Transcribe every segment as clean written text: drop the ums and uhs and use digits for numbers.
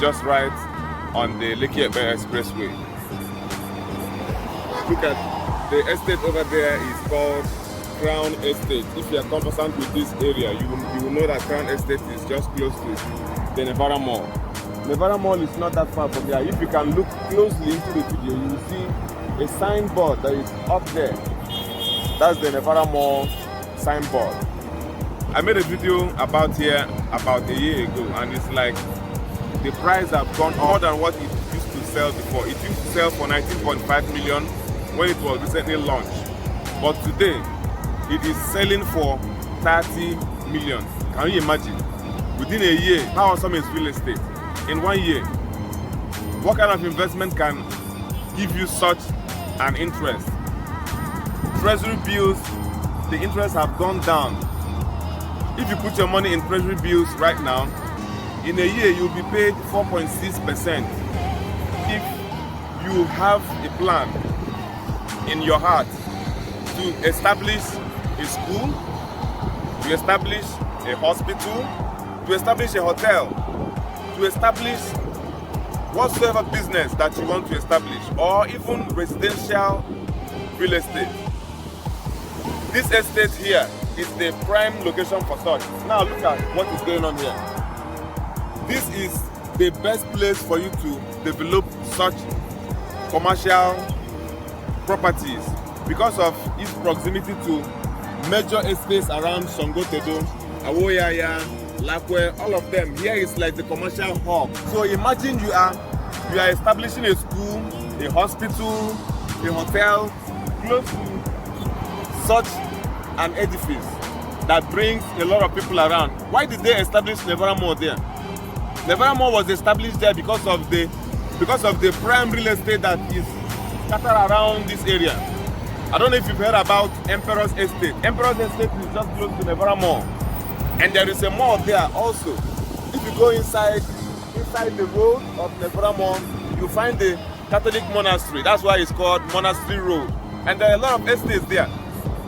just right on the Lekki Epe Expressway. Look at the estate over there is called Crown Estate. If you are conversant with this area, you will know that Crown Estate is just close to the Nevada Mall. Nevada Mall is not that far from here. If you can look closely into the video, you will see a signboard that is up there. That's the Nevada Mall signboard. I made a video about here about a year ago, and it's like the price have gone more than what it used to sell before. It used to sell for 19.5 million when it was recently launched, but today it is selling for 30 million. Can you imagine? Within a year, how awesome is real estate? In 1 year, what kind of investment can give you such an interest? Treasury bills, the interest have gone down. If you put your money in treasury bills right now, in a year you'll be paid 4.6%. If you have a plan in your heart to establish a school, to establish a hospital, to establish a hotel, to establish whatsoever business that you want to establish, or even residential real estate. This estate here is the prime location for such. Now look at what is going on here. This is the best place for you to develop such commercial properties because of its proximity to major estates around Songotedo, Awoyaya, Lakwe, all of them. Here is like the commercial hub. So imagine you are establishing a school, a hospital, a hotel close to such an edifice that brings a lot of people around. Why did they establish Nevada Mall there? Nevada Mall was established there because of the prime real estate that is scattered around this area. I don't know if you've heard about Emperor's Estate. Emperor's Estate is just close to Nevada Mall, and there is a mall there also. If you go inside the road of Nevada Mall, you find the Catholic monastery. That's why it's called Monastery Road, and there are a lot of estates there.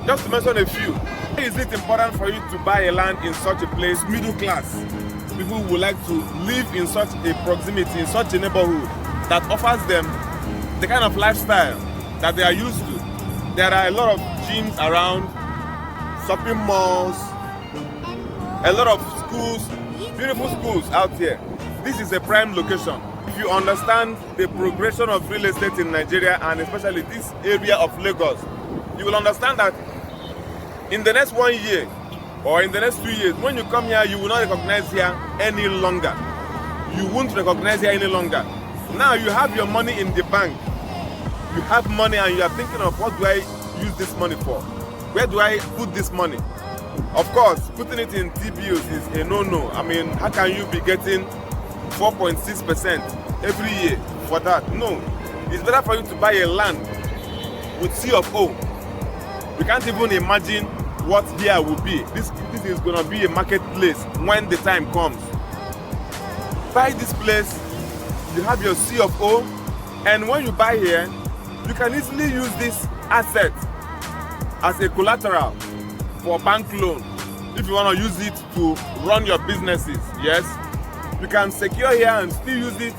Just to mention a few. Why is it important for you to buy a land in such a place? Middle class people would like to live in such a proximity, in such a neighborhood that offers them the kind of lifestyle that they are used to. There are a lot of gyms around, shopping malls, a lot of schools, beautiful schools out here. This is a prime location. If you understand the progression of real estate in Nigeria, and especially this area of Lagos, you will understand that in the next 1 year or in the next 2 years, when you come here, you will not recognize here any longer. You won't recognize here any longer. Now you have your money in the bank. You have money and you are thinking of, what do I use this money for? Where do I put this money? Of course, putting it in TBOs is a no-no. I mean, how can you be getting 4.6% every year for that? No. It's better for you to buy a land with C of O. We can't even imagine what here will be. This is going to be a marketplace when the time comes. Buy this place, you have your C of O, and when you buy here, you can easily use this asset as a collateral for bank loan. If you want to use it to run your businesses, yes, you can secure here and still use it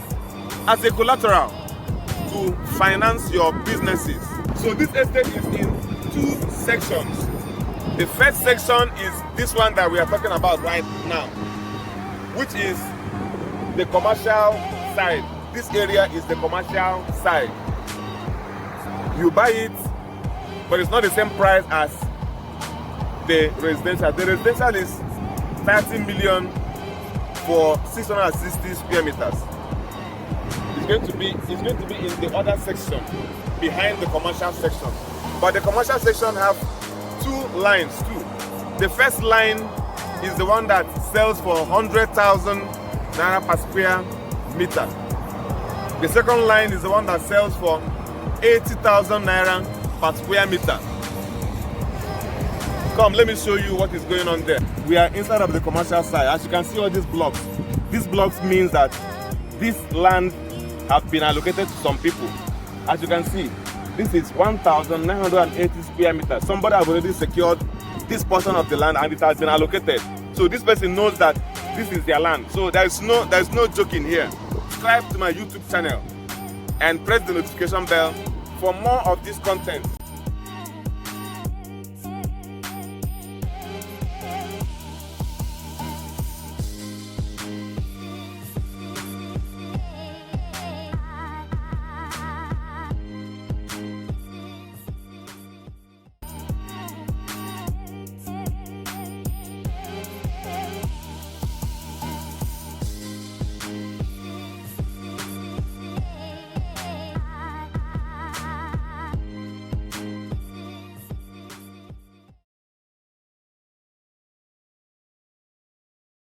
as a collateral to finance your businesses. So this estate is in 2 sections. The first section is this one that we are talking about right now, which is the commercial side. This area is the commercial side. You buy it, but it's not the same price as the residential. The residential is 30 million for 660 square meters. It's going to be in the other section behind the commercial section. But the commercial section have 2 lines too. The first line is the one that sells for 100,000 naira per square meter. The second line is the one that sells for 80,000 naira per square meter. Come, let me show you what is going on there. We are inside of the commercial side. As you can see all these blocks. These blocks means that this land have been allocated to some people. As you can see, this is 1,980 square meters. Somebody has already secured this portion of the land and it has been allocated. So this person knows that this is their land. So there is no joking here. subscribe to my YouTube channel and press the notification bell for more of this content.